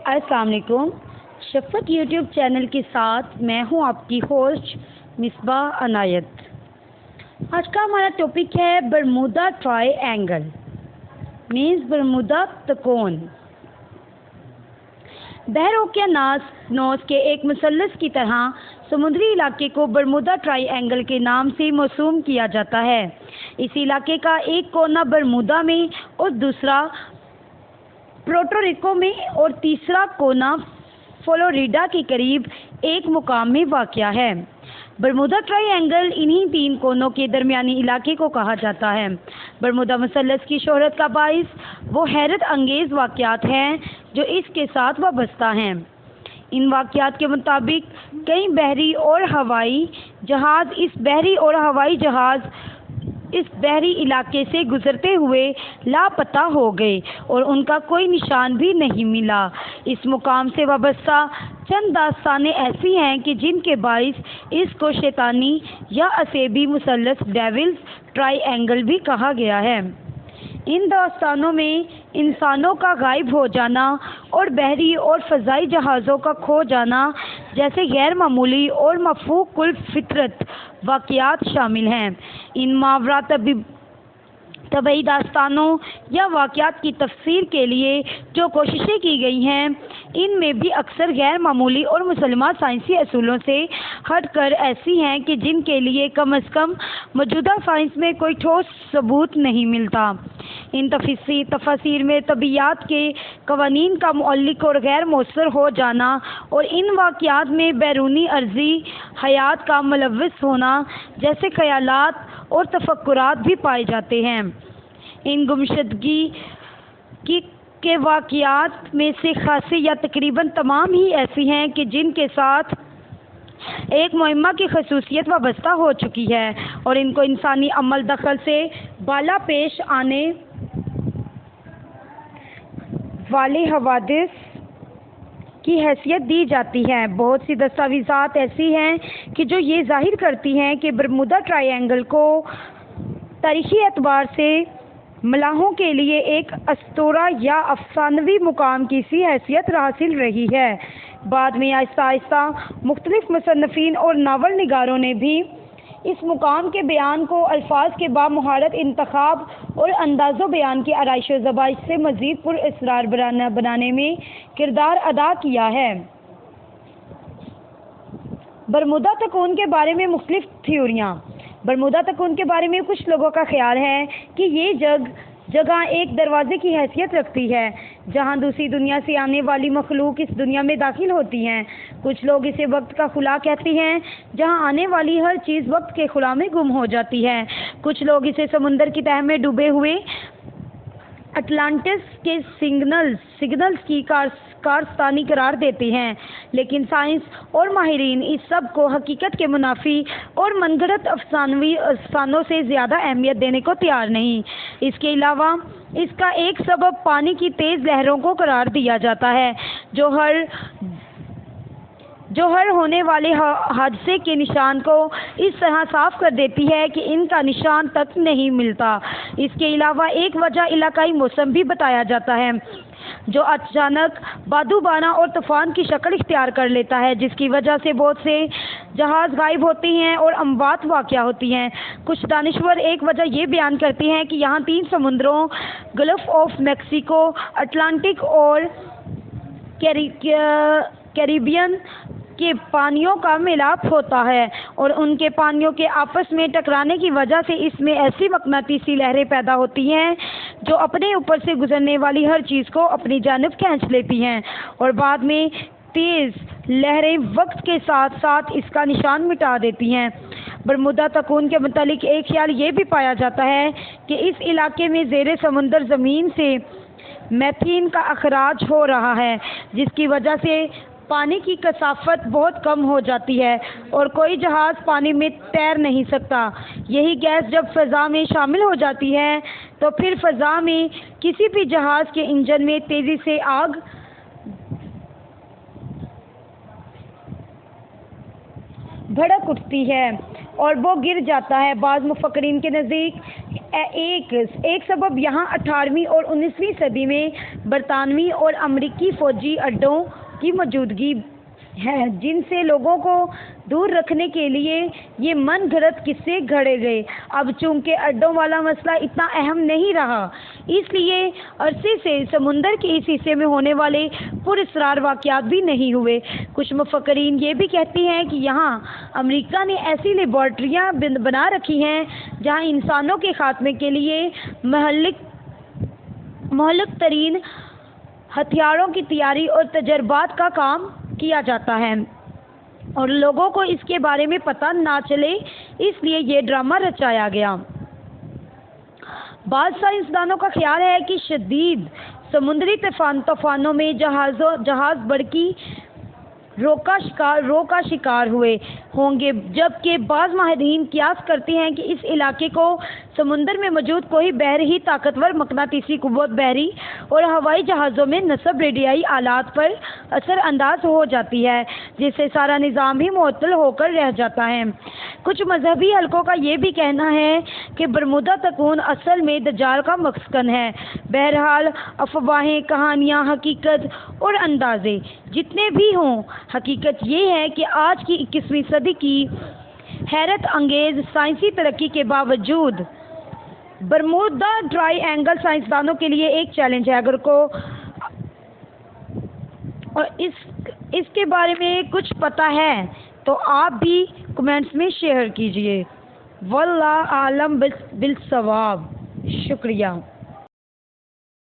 السلام علیکم. شفقت یوٹیوب چینل کے ساتھ میں ہوں آپ کی ہوسٹ مصباح عنایت. آج کا ہمارا ٹاپک ہے Bermuda triangle means Bermuda تکون. بحر اوقیانوس کے ایک مثلث کی طرح سمندری علاقے کو برمودا ٹرائی اینگل کے نام سے موسوم کیا جاتا ہے. اس علاقے کا ایک کونا برمودا میں اور دوسرا پورٹو ریکو میں اور تیسرا کونا فلوریڈا کے قریب ایک مقام میں واقع ہے. برمودا ٹرائی اینگل انہی تین کونوں کے درمیانی علاقے کو کہا جاتا ہے. برمودا مثلث کی شہرت کا باعث وہ حیرت انگیز واقعات ہیں جو اس کے ساتھ وابستہ ہیں. ان واقعات کے مطابق کئی بحری اور ہوائی جہاز اس بحری علاقے سے گزرتے ہوئے لاپتہ ہو گئے اور ان کا کوئی نشان بھی نہیں ملا. اس مقام سے وابستہ چند داستانیں ایسی ہیں کہ جن کے باعث اس کو شیطانی یا عصبی مثلث ڈیولز ٹرائی اینگل بھی کہا گیا ہے. ان داستانوں میں انسانوں کا غائب ہو جانا اور بحری اور فضائی جہازوں کا کھو جانا جیسے غیر معمولی اور مفوق الفطرت واقعات شامل ہیں. ان ماورا طبعی داستانوں یا واقعات کی تفسیر کے لیے جو کوششیں کی گئی ہیں ان میں بھی اکثر غیر معمولی اور مسلمہ سائنسی اصولوں سے ہٹ کر ایسی ہیں کہ جن کے لیے کم از کم موجودہ سائنس میں کوئی ٹھوس ثبوت نہیں ملتا. ان تفاسیر میں طبیعیات کے قوانین کا معلق اور غیر مؤثر ہو جانا اور ان واقعات میں بیرونی ارضی حیات کا ملوث ہونا جیسے خیالات اور تفکرات بھی پائے جاتے ہیں. ان گمشدگی کے واقعات میں سے خاصے یا تقریباً تمام ہی ایسی ہیں کہ جن کے ساتھ ایک معمہ کی خصوصیت وابستہ ہو چکی ہے اور ان کو انسانی عمل دخل سے بالا پیش آنے والے حوادث کی حیثیت دی جاتی ہے. بہت سی دستاویزات ایسی ہیں کہ جو یہ ظاہر کرتی ہیں کہ برمودا ٹرائی اینگل کو تاریخی اعتبار سے ملاحوں کے لیے ایک اسطورہ یا افسانوی مقام کی سی حیثیت حاصل رہی ہے. بعد میں آہستہ آہستہ مختلف مصنفین اور ناول نگاروں نے بھی اس مقام کے بیان کو الفاظ کے بامہارت انتخاب اور انداز و بیان کی آرائش و ذبائش سے مزید پر اسرار بنانے میں کردار ادا کیا ہے. برمودا تکون کے بارے میں مختلف تھیوریاں. برمودا تکون کے بارے میں کچھ لوگوں کا خیال ہے کہ یہ جگہ ایک دروازے کی حیثیت رکھتی ہے جہاں دوسری دنیا سے آنے والی مخلوق اس دنیا میں داخل ہوتی ہیں. کچھ لوگ اسے وقت کا خلا کہتے ہیں جہاں آنے والی ہر چیز وقت کے خلا میں گم ہو جاتی ہے. کچھ لوگ اسے سمندر کی تہہ میں ڈوبے ہوئے اٹلانٹس کے سگنلز کی کارستانی قرار دیتے ہیں. لیکن سائنس اور ماہرین اس سب کو حقیقت کے منافی اور من گھڑت افسانوں سے زیادہ اہمیت دینے کو تیار نہیں. اس کے علاوہ اس کا ایک سبب پانی کی تیز لہروں کو قرار دیا جاتا ہے جو ہر ہونے والے حادثے کے نشان کو اس طرح صاف کر دیتی ہے کہ ان کا نشان تک نہیں ملتا. اس کے علاوہ ایک وجہ علاقائی موسم بھی بتایا جاتا ہے جو اچانک بادو بانا اور طوفان کی شکل اختیار کر لیتا ہے جس کی وجہ سے بہت سے جہاز غائب ہوتے ہیں اور اموات واقع ہوتی ہیں. کچھ دانشور ایک وجہ یہ بیان کرتے ہیں کہ یہاں تین سمندروں گلف آف میکسیکو، اٹلانٹک اور کیریبین کے پانیوں کا ملاپ ہوتا ہے اور ان کے پانیوں کے آپس میں ٹکرانے کی وجہ سے اس میں ایسی مقناطیسی لہریں پیدا ہوتی ہیں جو اپنے اوپر سے گزرنے والی ہر چیز کو اپنی جانب کھینچ لیتی ہیں اور بعد میں تیز لہریں وقت کے ساتھ ساتھ اس کا نشان مٹا دیتی ہیں. برمودا تکون کے متعلق ایک خیال یہ بھی پایا جاتا ہے کہ اس علاقے میں زیر سمندر زمین سے میتھین کا اخراج ہو رہا ہے جس کی وجہ سے پانی کی کثافت بہت کم ہو جاتی ہے اور کوئی جہاز پانی میں تیر نہیں سکتا. یہی گیس جب فضا میں شامل ہو جاتی ہے تو پھر فضا میں کسی بھی جہاز کے انجن میں تیزی سے آگ بھڑک اٹھتی ہے اور وہ گر جاتا ہے. بعض مفکرین کے نزدیک ایک سبب یہاں 18ویں اور 19ویں صدی میں برطانوی اور امریکی فوجی اڈوں کی موجودگی ہے، جن سے لوگوں کو دور رکھنے کے لیے یہ من گھڑت قصے گھڑے گئے۔ اب چونکہ اڈوں والا مسئلہ اتنا اہم نہیں رہا، اس لیے عرصے سے سمندر کے اس حصے میں ہونے والے پراسرار واقعات بھی نہیں ہوئے۔ کچھ مفکرین یہ بھی کہتے ہیں کہ یہاں امریکہ نے ایسی لیبارٹریاں بنا رکھی ہیں جہاں انسانوں کے خاتمے کے لیے مہلک ترین ہتھیاروں کی تیاری اور تجربات کا کام کیا جاتا ہے اور لوگوں کو اس کے بارے میں پتہ نہ چلے، اس لیے یہ ڈرامہ رچایا گیا۔ بعض سائنسدانوں کا خیال ہے کہ شدید سمندری طوفانوں میں جہاز برقی رو کا شکار ہوئے ہوں گے، جبکہ بعض ماہرین قیاس کرتے ہیں کہ اس علاقے کو سمندر میں موجود کوئی بحر ہی طاقتور مقناطیسی قوت بحری اور ہوائی جہازوں میں نصب ریڈیائی آلات پر اثر انداز ہو جاتی ہے، جس سے سارا نظام ہی معطل ہو کر رہ جاتا ہے۔ کچھ مذہبی حلقوں کا یہ بھی کہنا ہے کہ برمودا تکون اصل میں دجال کا مسکن ہے۔ بہرحال افواہیں، کہانیاں، حقیقت اور اندازے جتنے بھی ہوں، حقیقت یہ ہے کہ آج کی 21ویں صدی کی حیرت انگیز سائنسی ترقی کے باوجود برمودا ٹرائی اینگل سائنسدانوں کے لیے ایک چیلنج ہے۔ اگر اور اس کے بارے میں کچھ پتہ ہے تو آپ بھی کمنٹس میں شیئر کیجئے۔ واللہ اعلم بالصواب۔ شکریہ۔